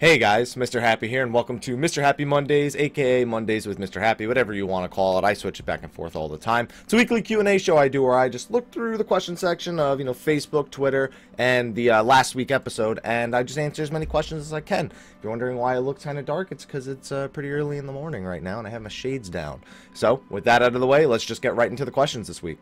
Hey guys, Mr. Happy here, and welcome to Mr. Happy Mondays, aka Mondays with Mr. Happy, whatever you want to call it. I switch it back and forth all the time. It's a weekly Q&A show I do where I just look through the question section of, Facebook, Twitter, and the last week episode, and I just answer as many questions as I can. If you're wondering why it looks kind of dark, it's because it's pretty early in the morning right now, and I have my shades down. So, with that out of the way, let's just get right into the questions this week.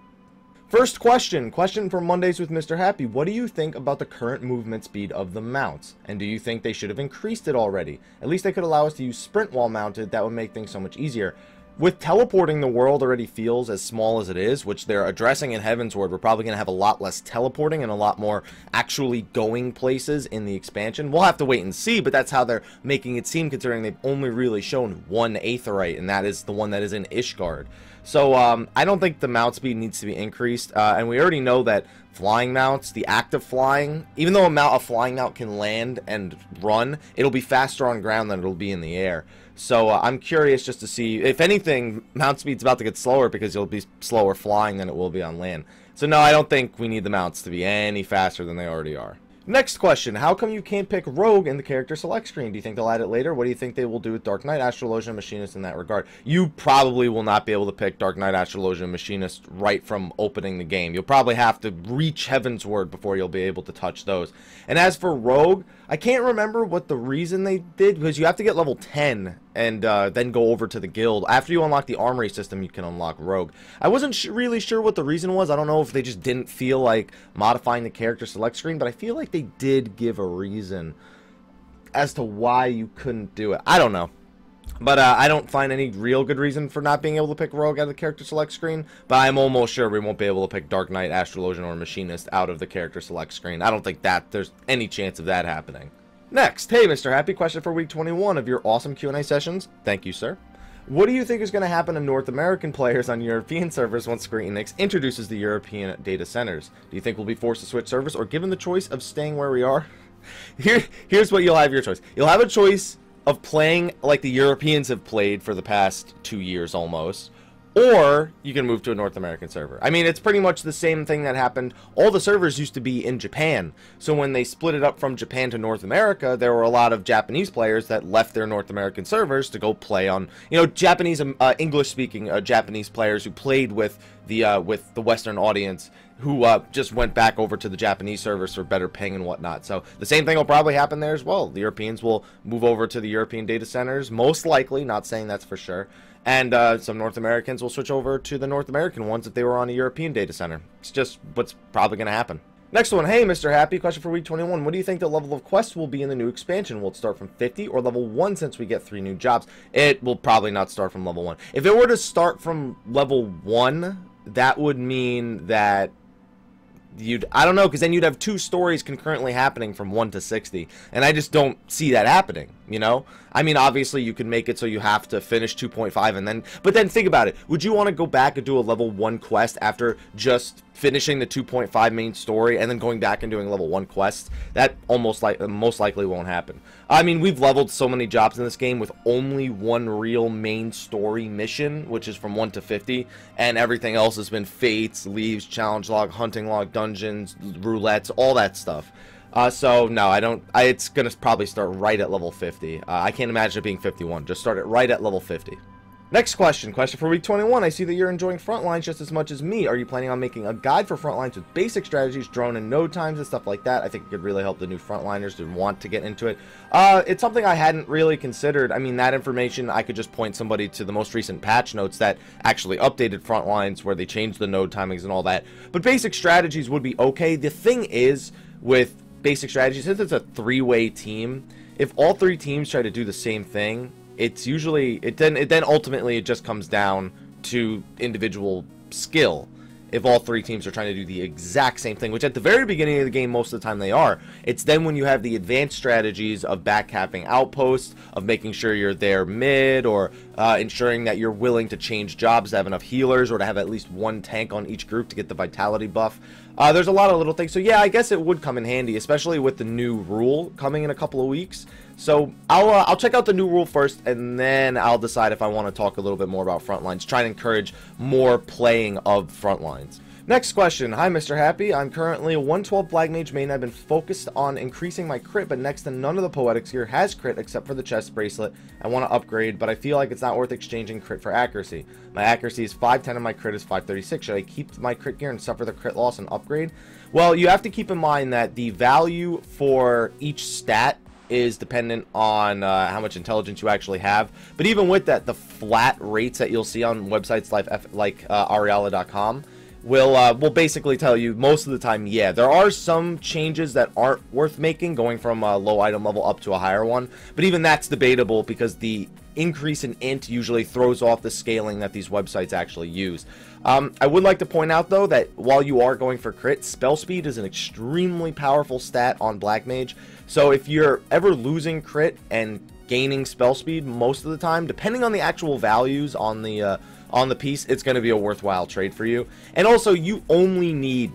First question for Mondays with Mr. Happy. What do you think about the current movement speed of the mounts? And do you think they should have increased it already? At least they could allow us to use sprint while mounted. That would make things so much easier. With teleporting, the world already feels as small as it is, which they're addressing in Heavensward. We're probably going to have a lot less teleporting and a lot more actually going places in the expansion. We'll have to wait and see, but that's how they're making it seem, considering they've only really shown one Aetheryte, and that is the one that is in Ishgard. So, I don't think the mount speed needs to be increased, and we already know that flying mounts, the act of flying, even though a flying mount can land and run, it'll be faster on ground than it'll be in the air. So, I'm curious just to see, if anything, mount speed's about to get slower because it'll be slower flying than it will be on land. So, no, I don't think we need the mounts to be any faster than they already are. Next question, how come you can't pick Rogue in the character select screen? Do you think they'll add it later? What do you think they will do with Dark Knight, Astrologian, Machinist in that regard? You probably will not be able to pick Dark Knight, Astrologian, Machinist right from opening the game. You'll probably have to reach Heavensward before you'll be able to touch those. And as for Rogue, I can't remember what the reason they did, because you have to get level 10 and then go over to the guild. After you unlock the armory system, you can unlock Rogue. I wasn't really sure what the reason was. I don't know if they just didn't feel like modifying the character select screen, but I feel like they did give a reason as to why you couldn't do it. I don't know. But I don't find any real good reason for not being able to pick Rogue out of the character select screen. But I'm almost sure we won't be able to pick Dark Knight, Astrologian, or Machinist out of the character select screen. I don't think that there's any chance of that happening. Next, hey Mr. Happy, question for week 21 of your awesome Q&A sessions. Thank you, sir. What do you think is going to happen to North American players on European servers once Square Enix introduces the European data centers? Do you think we'll be forced to switch servers or given the choice of staying where we are? Here's what you'll have your choice. You'll have a choice of playing like the Europeans have played for the past 2 years almost, or you can move to a North American server. I mean, it's pretty much the same thing that happened. All the servers used to be in Japan, so when they split it up from Japan to North America, there were a lot of Japanese players that left their North American servers to go play on, Japanese, English-speaking Japanese players who played with the Western audience, who just went back over to the Japanese servers for better ping and whatnot. So the same thing will probably happen there as well. The Europeans will move over to the European data centers, most likely, not saying that's for sure. And some North Americans will switch over to the North American ones if they were on a European data center. It's just what's probably going to happen. Next one, hey Mr. Happy, question for week 21. What do you think the level of quests will be in the new expansion? Will it start from 50 or level 1 since we get 3 new jobs? It will probably not start from level 1. If it were to start from level 1, that would mean that I don't know, because then you'd have 2 stories concurrently happening from 1 to 60, and I just don't see that happening, I mean, obviously you can make it so you have to finish 2.5 and then, but then think about it. Would you want to go back and do a level 1 quest after just finishing the 2.5 main story and then going back and doing level 1 quests? That most likely won't happen. I mean, we've leveled so many jobs in this game with only one real main story mission, which is from 1 to 50, and everything else has been fates, leaves, challenge log, hunting log, dungeons, roulettes, all that stuff. So no, I don't. It's gonna probably start right at level 50. I can't imagine it being 51. Just start it right at level 50. Next question for week 21. I see that you're enjoying Frontlines just as much as me. Are you planning on making a guide for Frontlines with basic strategies, drone and node times and stuff like that? I think it could really help the new Frontliners who want to get into it. It's something I hadn't really considered. I mean, that information, I could just point somebody to the most recent patch notes that actually updated Frontlines where they changed the node timings and all that. But basic strategies would be okay. The thing is, with basic strategies, since it's a 3-way team, if all 3 teams try to do the same thing, it's usually then ultimately it just comes down to individual skill. If all 3 teams are trying to do the exact same thing, which at the very beginning of the game most of the time they are, it's then when you have the advanced strategies of backcapping outposts, of making sure you're there mid, or ensuring that you're willing to change jobs to have enough healers, or to have at least 1 tank on each group to get the vitality buff. There's a lot of little things, so yeah, I guess it would come in handy, especially with the new rule coming in a couple of weeks. So I'll check out the new rule first, and then I'll decide if I want to talk a little bit more about Frontlines, try and encourage more playing of Frontlines. Next question. Hi, Mr. Happy. I'm currently a 112 Black Mage main. I've been focused on increasing my crit, but next to none of the Poetics gear has crit except for the chest bracelet. I want to upgrade, but I feel like it's not worth exchanging crit for accuracy. My accuracy is 510 and my crit is 536. Should I keep my crit gear and suffer the crit loss and upgrade? Well, you have to keep in mind that the value for each stat is dependent on how much intelligence you actually have. But even with that, the flat rates that you'll see on websites like Ariala.com will basically tell you most of the time, yeah, there are some changes that aren't worth making, going from a low item level up to a higher one. But even that's debatable because the increase in int usually throws off the scaling that these websites actually use. I would like to point out though that while you are going for crit, spell speed is an extremely powerful stat on Black Mage. So if you're ever losing crit and gaining spell speed most of the time, depending on the actual values on the piece, it's going to be a worthwhile trade for you. And also, you only need,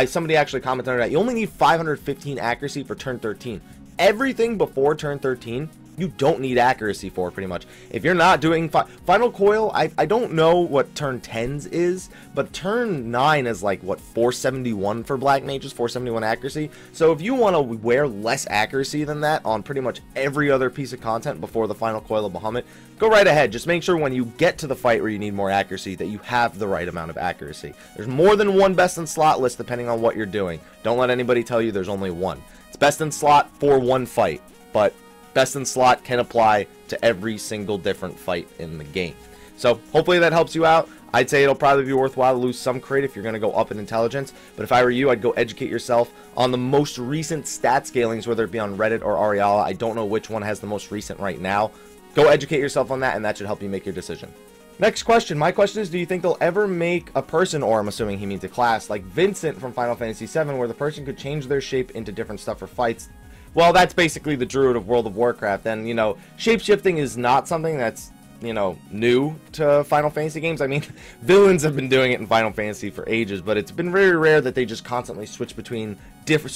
somebody actually commented on that, you only need 515 accuracy for turn 13. Everything before turn 13, you don't need accuracy for, pretty much. If you're not doing Final Coil, I don't know what turn 10s is, but turn 9 is like, what, 471 for Black Mages, 471 accuracy. So if you want to wear less accuracy than that on pretty much every other piece of content before the Final Coil of Bahamut, go right ahead. Just make sure when you get to the fight where you need more accuracy that you have the right amount of accuracy. There's more than one best in slot list depending on what you're doing. Don't let anybody tell you there's only one. It's best in slot for one fight, but best in slot can apply to every single different fight in the game. So hopefully that helps you out. I'd say it'll probably be worthwhile to lose some crit if you're going to go up in intelligence. But if I were you, I'd go educate yourself on the most recent stat scalings, whether it be on Reddit or Ariala. I don't know which one has the most recent right now. Go educate yourself on that, and that should help you make your decision. Next question. My question is, do you think they'll ever make a person, or I'm assuming he means a class, like Vincent from Final Fantasy VII, where the person could change their shape into different stuff for fights? Well, that's basically the Druid of World of Warcraft, and, you know, shapeshifting is not something that's, you know, new to Final Fantasy games. I mean, villains have been doing it in Final Fantasy for ages, but it's been very rare that they just constantly switch between different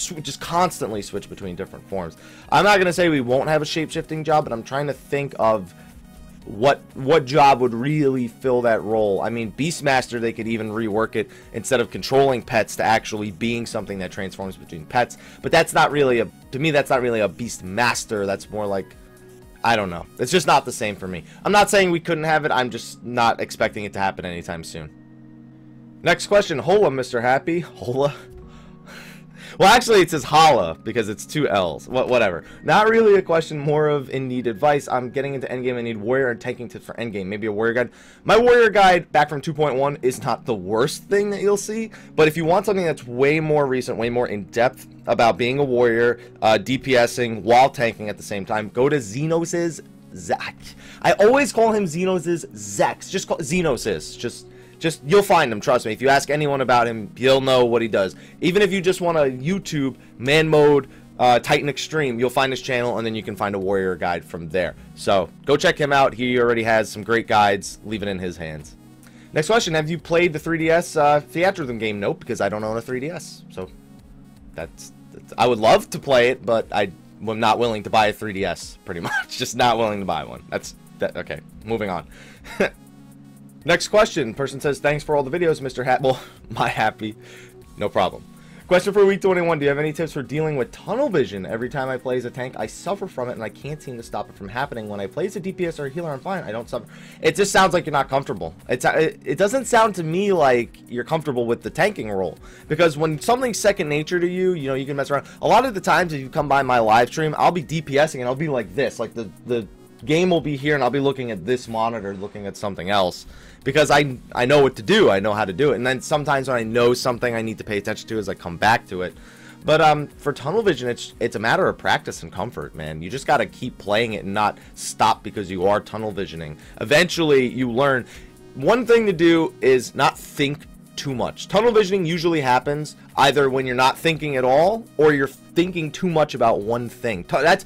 forms. I'm not going to say we won't have a shapeshifting job, but I'm trying to think of what job would really fill that role. I mean, Beastmaster, they could even rework it instead of controlling pets to actually being something that transforms between pets. But that's not really to me, that's not really a Beastmaster. That's more like, I don't know. It's just not the same for me. I'm not saying we couldn't have it. I'm just not expecting it to happen anytime soon. Next question. Hola, Mr. Happy. Hola. Well, actually, it says holla because it's two L's. Whatever. Not really a question, more of in need advice. I'm getting into endgame. I need warrior and tanking tips for endgame. Maybe a warrior guide. My warrior guide back from 2.1 is not the worst thing that you'll see, but if you want something that's way more recent, way more in depth about being a warrior, DPSing while tanking at the same time, go to Xenos's Zach. I always call him Xenos's Zex. Just call Xenos's. Just you'll find him, trust me. If you ask anyone about him, he'll know what he does. Even if you just want to YouTube man mode Titan Extreme, you'll find his channel, and then you can find a warrior guide from there. So go check him out. He already has some great guides. Leave it in his hands. Next question. Have you played the 3DS Theatrhythm game? Nope, because I don't own a 3DS. So that's I would love to play it, but I'm not willing to buy a 3DS, pretty much. Just not willing to buy one. Okay, moving on. Next question. Person says, thanks for all the videos, Mr. Well, my happy. No problem. Question for week 21. Do you have any tips for dealing with tunnel vision? Every time I play as a tank, I suffer from it, and I can't seem to stop it from happening. When I play as a DPS or a healer, I'm fine. I don't suffer. It just sounds like you're not comfortable. It doesn't sound to me like you're comfortable with the tanking role. Because when something's second nature to you, you know, you can mess around. A lot of the times, if you come by my live stream, I'll be DPSing, and I'll be like this. Like, the game will be here, and I'll be looking at this monitor, looking at something else. Because I know what to do, I know how to do it, and then sometimes when I know something I need to pay attention to as I come back to it. But for tunnel vision, it's a matter of practice and comfort, man. You just gotta keep playing it and not stop because you are tunnel visioning. Eventually, you learn. One thing to do is not think too much. Tunnel visioning usually happens either when you're not thinking at all or you're thinking too much about one thing. That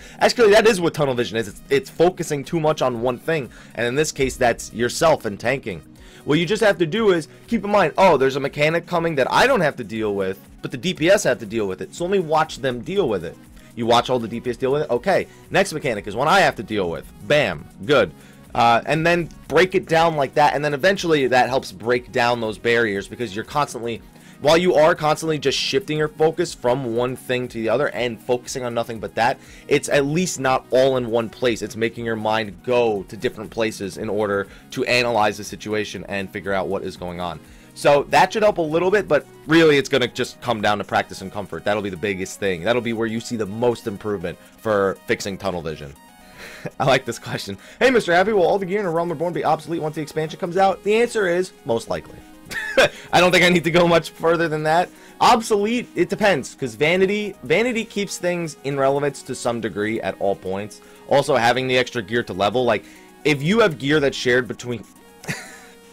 is what tunnel vision is. It's focusing too much on one thing, and in this case that's yourself and tanking. What you just have to do is keep in mind, oh, there's a mechanic coming that I don't have to deal with, but the DPS have to deal with it, so let me watch them deal with it. You watch all the DPS deal with it. Okay, next mechanic is one I have to deal with. Bam, good. And then break it down like that, and then eventually that helps break down those barriers because you're constantly while you are constantly just shifting your focus from one thing to the other and focusing on nothing but that, it's at least not all in one place. It's making your mind go to different places in order to analyze the situation and figure out what is going on. So that should help a little bit, but really it's going to just come down to practice and comfort. That'll be the biggest thing. That'll be where you see the most improvement for fixing tunnel vision. I like this question. Hey, Mr. Happy, will all the gear in A Realm Reborn be obsolete once the expansion comes out? The answer is most likely. I don't think I need to go much further than that. Obsolete, it depends, because vanity keeps things in relevance to some degree at all points. Also, having the extra gear to level, like, if you have gear that's shared between...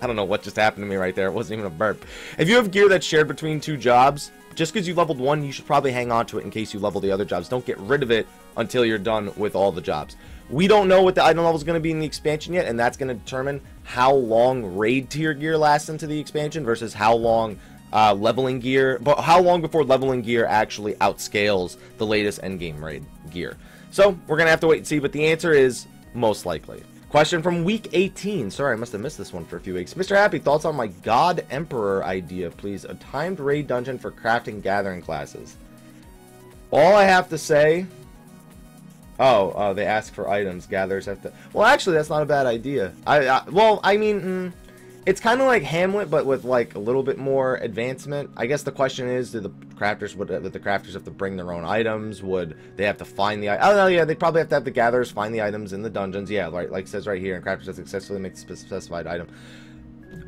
I don't know what just happened to me right there. It wasn't even a burp. If you have gear that's shared between 2 jobs, just because you leveled one, you should probably hang on to it in case you level the other jobs. Don't get rid of it until you're done with all the jobs. We don't know what the item level is going to be in the expansion yet, and that's going to determine how long raid tier gear lasts into the expansion versus how long leveling gear, but how long before leveling gear actually outscales the latest endgame raid gear. So we're going to have to wait and see, but the answer is most likely. Question from week 18. Sorry, I must have missed this one for a few weeks. Mr. Happy, thoughts on my God Emperor idea, please? A timed raid dungeon for crafting gathering classes. All I have to say... Oh, they ask for items. Gatherers have to... Well, actually, that's not a bad idea. Well, I mean, it's kind of like Hamlet, but with, like, a little bit more advancement. I guess the question is, do the crafters have to bring their own items? Would they have to find the... Oh, no, yeah, they probably have to have the gatherers find the items in the dungeons. Yeah, right, like it says right here, and crafters have successfully make the specified item.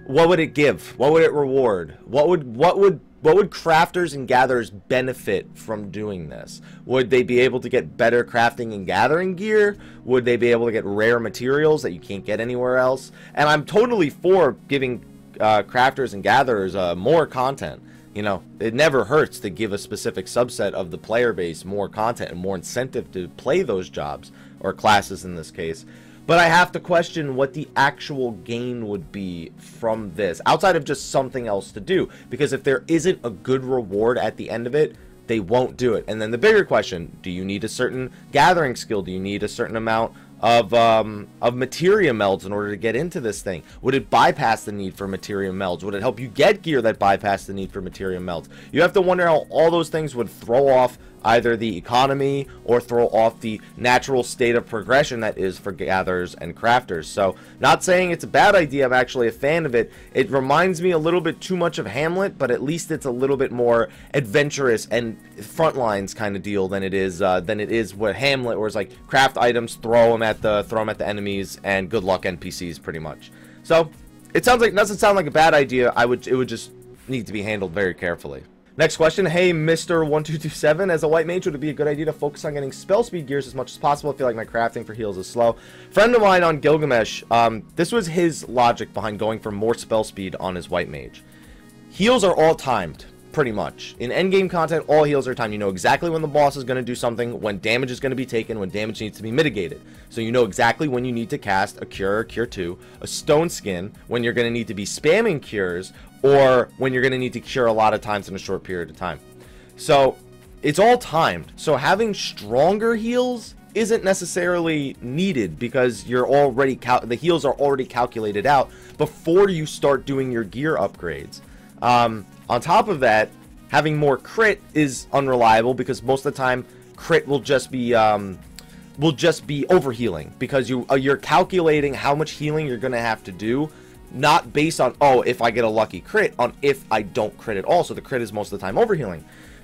What would it give? What would it reward? What would crafters and gatherers benefit from doing this? Would they be able to get better crafting and gathering gear? Would they be able to get rare materials that you can't get anywhere else? And I'm totally for giving crafters and gatherers more content. You know, it never hurts to give a specific subset of the player base more content and more incentive to play those jobs, or classes in this case. But I have to question what the actual gain would be from this, outside of just something else to do. Because if there isn't a good reward at the end of it, they won't do it. And then the bigger question, do you need a certain gathering skill? Do you need a certain amount of materia melds in order to get into this thing? Would it bypass the need for materia melds? Would it help you get gear that bypass the need for materia melds? You have to wonder how all those things would throw off either the economy or throw off the natural state of progression that is for gatherers and crafters. So, not saying it's a bad idea, I'm actually a fan of it. It reminds me a little bit too much of Hamlet, but at least it's a little bit more adventurous and frontlines kind of deal than it is what Hamlet, where it's like craft items, throw them at the enemies, and good luck NPCs pretty much. So, it doesn't sound like a bad idea. It would just need to be handled very carefully. Next question. Hey, Mr. 1227. As a white mage, would it be a good idea to focus on getting spell speed gears as much as possible? I feel like my crafting for heals is slow. Friend of mine on Gilgamesh, this was his logic behind going for more spell speed on his white mage. Heals are all timed, pretty much. In endgame content, all heals are timed. You know exactly when the boss is going to do something, when damage is going to be taken, when damage needs to be mitigated. So you know exactly when you need to cast a cure or cure 2, a stone skin, when you're going to need to be spamming cures, or when you're going to need to cure a lot of times in a short period of time. So it's all timed. So having stronger heals isn't necessarily needed, because you're already the heals are already calculated out before you start doing your gear upgrades. On top of that, having more crit is unreliable, because most of the time crit will just be overhealing, because you're calculating how much healing you're going to have to do, not based on, oh, if I get a lucky crit, on if I don't crit at all. So the crit is most of the time overhealing.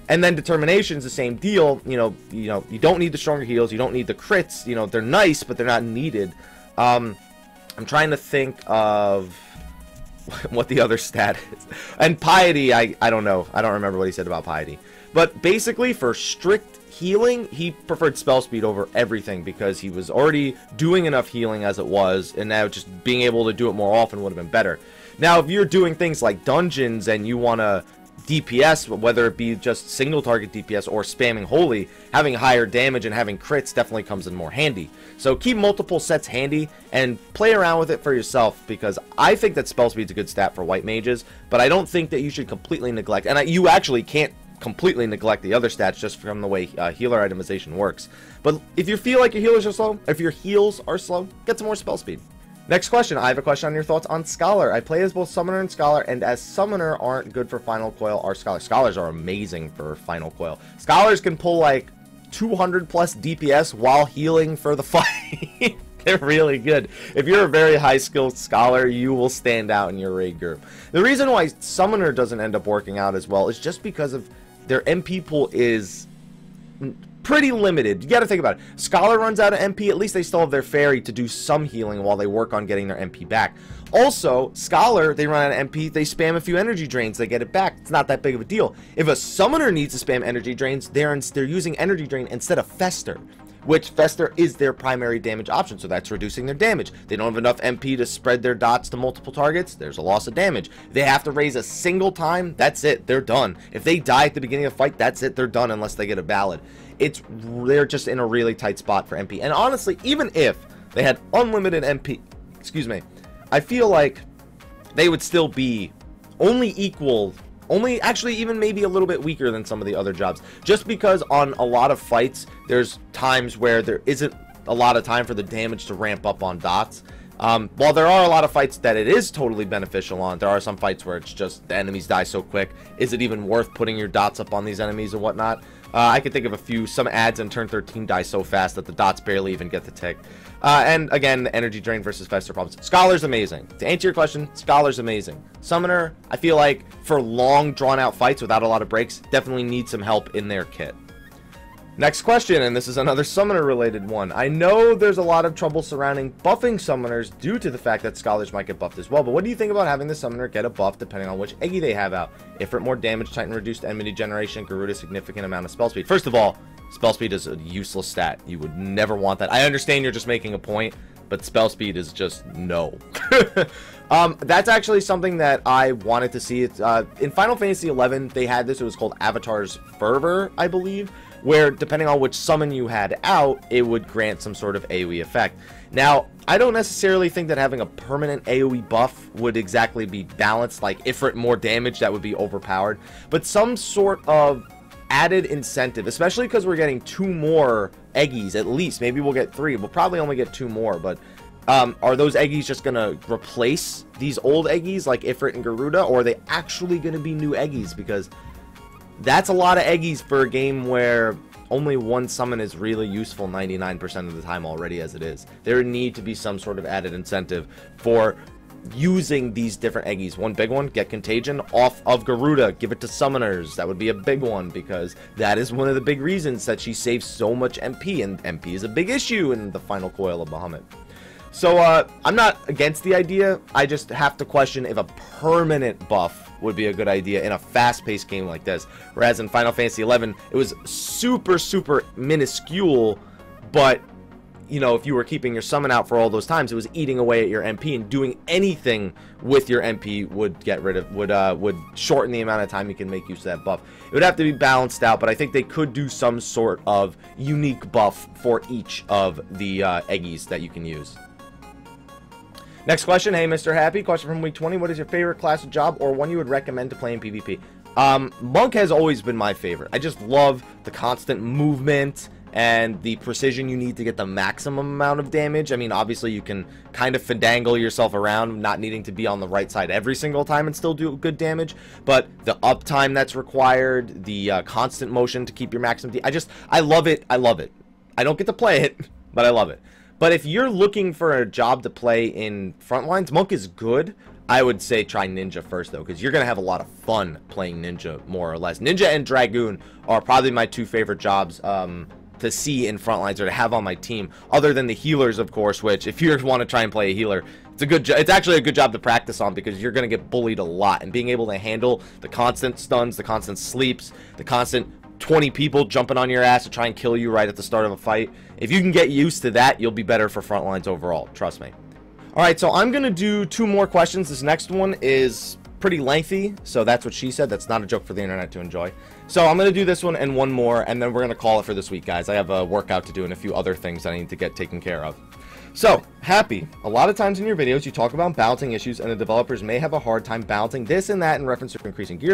And then determination is the same deal. You don't need the stronger heals, you don't need the crits. You know, they're nice, but they're not needed. I'm trying to think of what the other stat is. And piety, I don't know. I don't remember what he said about piety. But basically, for strict healing, he preferred spell speed over everything, because he was already doing enough healing as it was, and now just being able to do it more often would have been better. Now, if you're doing things like dungeons and you want to DPS, whether it be just single target DPS or spamming holy, having higher damage and having crits definitely comes in more handy. So keep multiple sets handy and play around with it for yourself, because I think that spell speed's a good stat for white mages, but I don't think that you should completely neglect, and you actually can't completely neglect the other stats just from the way healer itemization works. But if you feel like your heals are slow, get some more spell speed. Next question. I have a question on your thoughts on Scholar. I play as both Summoner and Scholar, and as Summoner aren't good for Final Coil or Scholar. Scholars are amazing for Final Coil. Scholars can pull like 200 plus DPS while healing for the fight. They're really good. If you're a very high skilled Scholar, you will stand out in your raid group. The reason why Summoner doesn't end up working out as well is just because of their MP pool is pretty limited. You got to think about it. Scholar runs out of MP, at least they still have their Fairy to do some healing while they work on getting their MP back. Also, Scholar, they run out of MP, they spam a few energy drains, they get it back. It's not that big of a deal. If a Summoner needs to spam energy drains, they're using energy drain instead of Fester, which Fester is their primary damage option, so that's reducing their damage. They don't have enough MP to spread their dots to multiple targets, there's a loss of damage. They have to raise a single time, that's it, they're done. If they die at the beginning of the fight, that's it, they're done unless they get a ballad. They're just in a really tight spot for MP. And honestly, even if they had unlimited MP, excuse me, I feel like they would still be actually even maybe a little bit weaker than some of the other jobs. Just because on a lot of fights, there's times where there isn't a lot of time for the damage to ramp up on dots. While there are a lot of fights that it is totally beneficial on, there are some fights where it's just the enemies die so quick. Is it even worth putting your dots up on these enemies or whatnot? I could think of a few. Some ads in turn 13 die so fast that the dots barely even get the tick. And again, the energy drain versus Fester problems. Scholar's amazing. To answer your question, Scholar's amazing. Summoner, I feel like for long drawn out fights without a lot of breaks, definitely need some help in their kit. Next question, and this is another Summoner related one. I know there's a lot of trouble surrounding buffing Summoners due to the fact that Scholars might get buffed as well, but what do you think about having the Summoner get a buff depending on which Eggy they have out? Ifrit more damage, Titan reduced enemy generation, Garuda significant amount of spell speed. First of all, spell speed is a useless stat. You would never want that. I understand you're just making a point, but spell speed is just no. That's actually something that I wanted to see. It's, in Final Fantasy XI, they had this. It was called Avatar's Fervor, I believe, where depending on which summon you had out, it would grant some sort of AoE effect. Now, I don't necessarily think that having a permanent AoE buff would exactly be balanced, like Ifrit more damage, that would be overpowered, but some sort of added incentive, especially because we're getting 2 more Eggies at least. Maybe we'll get 3. We'll probably only get 2 more, but are those Eggies just going to replace these old Eggies like Ifrit and Garuda, or are they actually going to be new Eggies? Because that's a lot of Eggies for a game where only one summon is really useful 99% of the time already as it is. There would need to be some sort of added incentive for using these different Eggies. One big one, get Contagion off of Garuda, give it to Summoners. That would be a big one, because that is one of the big reasons that she saves so much MP, and MP is a big issue in the Final Coil of Bahamut. So, I'm not against the idea, I just have to question if a permanent buff would be a good idea in a fast-paced game like this. Whereas in Final Fantasy XI, it was super, super minuscule, but, you know, if you were keeping your summon out for all those times, it was eating away at your MP, and doing anything with your MP would get rid of, would shorten the amount of time you can make use of that buff. It would have to be balanced out, but I think they could do some sort of unique buff for each of the Eggies that you can use. Next question. Hey, Mr. Happy. Question from week 20. What is your favorite class of job or one you would recommend to play in PvP? Monk has always been my favorite. I just love the constant movement and the precision you need to get the maximum amount of damage. I mean, obviously, you can kind of finagle yourself around, not needing to be on the right side every single time and still do good damage. But the uptime that's required, the constant motion to keep your maximum... I love it. I love it. I don't get to play it, but I love it. But if you're looking for a job to play in Frontlines, Monk is good. I would say try Ninja first, though, because you're going to have a lot of fun playing Ninja, more or less. Ninja and Dragoon are probably my 2 favorite jobs to see in Frontlines, or to have on my team, other than the healers, of course, which if you want to try and play a healer, it's actually a good job to practice on, because you're going to get bullied a lot, and being able to handle the constant stuns, the constant sleeps, the constant 20 people jumping on your ass to try and kill you right at the start of a fight. If you can get used to that, you'll be better for Frontlines overall. Trust me. Alright, so I'm going to do 2 more questions. This next one is pretty lengthy, so that's what she said. That's not a joke for the internet to enjoy. So I'm going to do this one and one more, and then we're going to call it for this week, guys. I have a workout to do and a few other things I need to get taken care of. So, Happy. A lot of times in your videos you talk about balancing issues and the developers may have a hard time balancing this and that in reference to increasing gear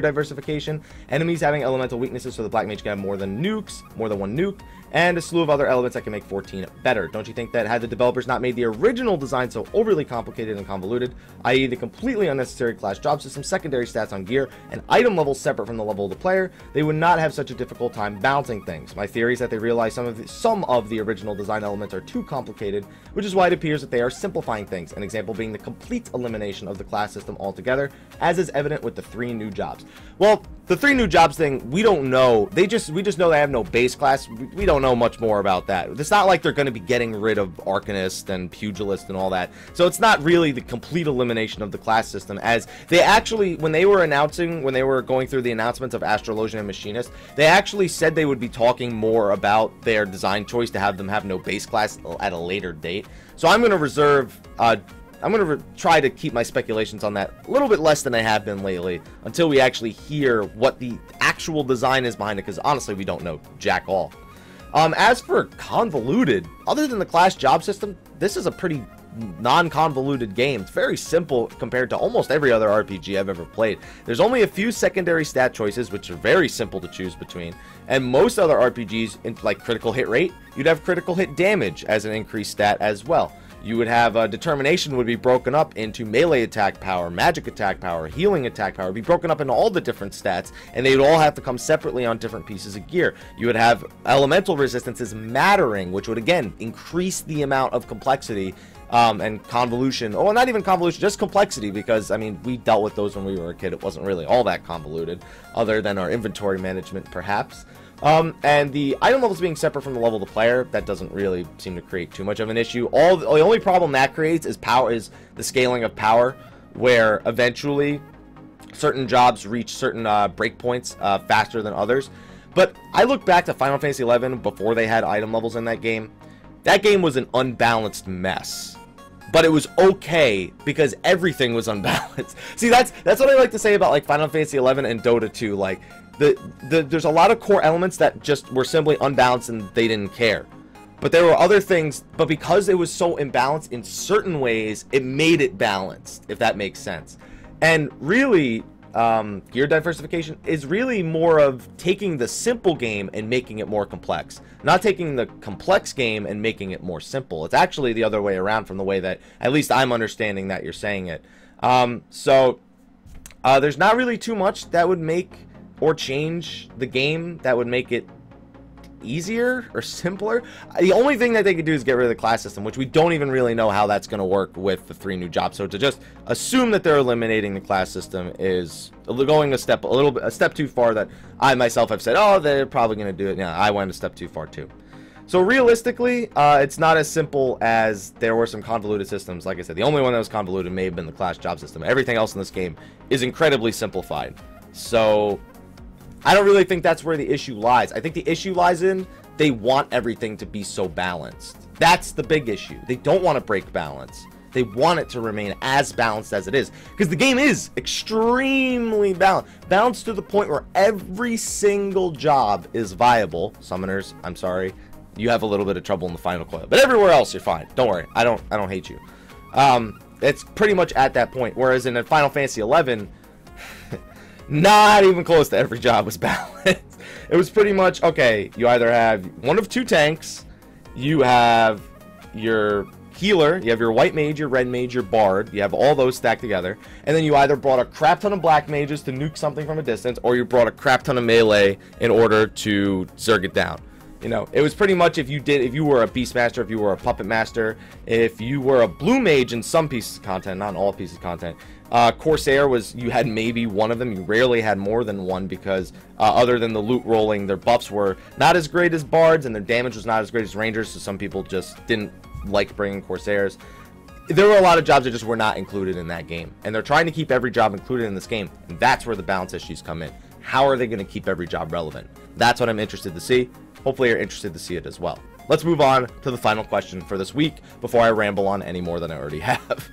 diversification, enemies having elemental weaknesses so the black mage can have more than one nuke, and a slew of other elements that can make 14 better. Don't you think that had the developers not made the original design so overly complicated and convoluted, i.e. the completely unnecessary class job system, secondary stats on gear, and item levels separate from the level of the player, they would not have such a difficult time balancing things? My theory is that they realize some of the original design elements are too complicated, which is why it appears that they are simplifying things, an example being the complete elimination of the class system altogether, as is evident with the 3 new jobs. Well, the 3 new jobs thing, we don't know. We just know they have no base class. We don't know much more about that. It's not like they're going to be getting rid of Arcanist and Pugilist and all that. So it's not really the complete elimination of the class system, as they actually, when they were going through the announcements of Astrologian and Machinist, they actually said they would be talking more about their design choice to have them have no base class at a later date. So I'm going to reserve I'm going to try to keep my speculations on that a little bit less than I have been lately until we actually hear what the actual design is behind it, because honestly we don't know jack all. As for convoluted, other than the class job system, this is a pretty non-convoluted game. It's very simple compared to almost every other RPG I've ever played. There's only a few secondary stat choices which are very simple to choose between, and most other RPGs, like critical hit rate, you'd have critical hit damage as an increased stat as well. You would have determination would be broken up into melee attack power, magic attack power, healing attack power, be broken up into all the different stats, and they'd all have to come separately on different pieces of gear. You would have elemental resistances mattering, which would again increase the amount of complexity and convolution. Oh, not even convolution, just complexity, because I mean we dealt with those when we were a kid. It wasn't really all that convoluted, other than our inventory management perhaps. And the item levels being separate from the level of the player, that doesn't really seem to create too much of an issue. The only problem that creates is the scaling of power, where eventually certain jobs reach certain breakpoints faster than others. But I look back to Final Fantasy XI before they had item levels in that game. That game was an unbalanced mess. But it was okay because everything was unbalanced. See, that's what I like to say about like Final Fantasy XI and Dota 2. Like there's a lot of core elements that just were simply unbalanced and they didn't care. But there were other things, but because it was so imbalanced in certain ways, it made it balanced, if that makes sense. And really, gear diversification is really more of taking the simple game and making it more complex, not taking the complex game and making it more simple. It's actually the other way around from the way that at least I'm understanding that you're saying it. There's not really too much that would make or change the game that would make it easier or simpler. The only thing that they could do is get rid of the class system, which we don't even really know how that's going to work with the 3 new jobs. So to just assume that they're eliminating the class system is going a step too far. That I myself have said, oh, they're probably going to do it. Yeah, I went a step too far too. So realistically, it's not as simple as there were some convoluted systems. Like I said, the only one that was convoluted may have been the class job system. Everything else in this game is incredibly simplified. So I don't really think that's where the issue lies. I think the issue lies in they want everything to be so balanced. That's the big issue. They don't want to break balance. They want it to remain as balanced as it is. Because the game is extremely balanced. Balanced to the point where every single job is viable. Summoners, I'm sorry. You have a little bit of trouble in the final coil. But everywhere else, you're fine. Don't worry. I don't hate you. It's pretty much at that point. Whereas in Final Fantasy XI, not even close to every job was balanced. It was pretty much, okay, you either have one of 2 tanks, you have your healer, you have your white mage, your red mage, your bard, you have all those stacked together, and then you either brought a crap ton of black mages to nuke something from a distance, or you brought a crap ton of melee in order to zerg it down. You know, it was pretty much if you were a Beastmaster, if you were a Puppet Master, if you were a Blue Mage in some pieces of content, not in all pieces of content. Corsair was, you had maybe one of them. You rarely had more than one because other than the loot rolling, their buffs were not as great as Bards and their damage was not as great as Rangers, so some people just didn't like bringing Corsairs. There were a lot of jobs that just were not included in that game, and they're trying to keep every job included in this game, and that's where the balance issues come in. How are they going to keep every job relevant? That's what I'm interested to see. Hopefully you're interested to see it as well. Let's move on to the final question for this week before I ramble on any more than I already have.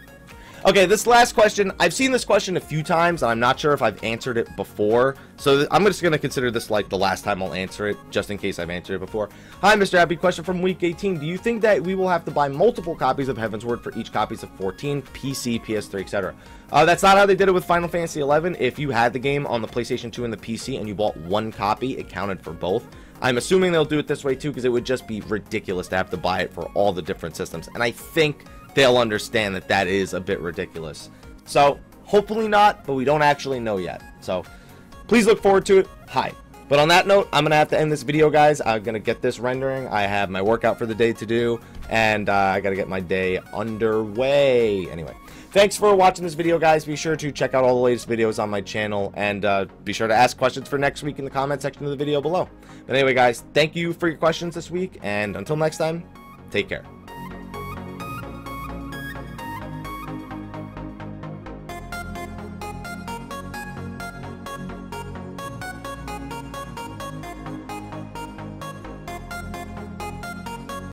Okay, this last question, I've seen this question a few times, and I'm not sure if I've answered it before, so I'm just going to consider this like the last time I'll answer it, just in case I've answered it before. Hi, Mr. Happy. Question from week 18. Do you think that we will have to buy multiple copies of Heavensward for each copies of 14, PC, PS3, etc.? That's not how they did it with Final Fantasy XI. If you had the game on the PlayStation 2 and the PC and you bought one copy, it counted for both. I'm assuming they'll do it this way too, because it would just be ridiculous to have to buy it for all the different systems, and I think they'll understand that that is a bit ridiculous. So hopefully not, but we don't actually know yet, so please look forward to it. Hi. But on that note, I'm gonna have to end this video, guys. I'm gonna get this rendering. I have my workout for the day to do, and I gotta get my day underway. Anyway, thanks for watching this video, guys. Be sure to check out all the latest videos on my channel, and be sure to ask questions for next week in the comment section of the video below. But anyway, guys, thank you for your questions this week, and until next time, take care.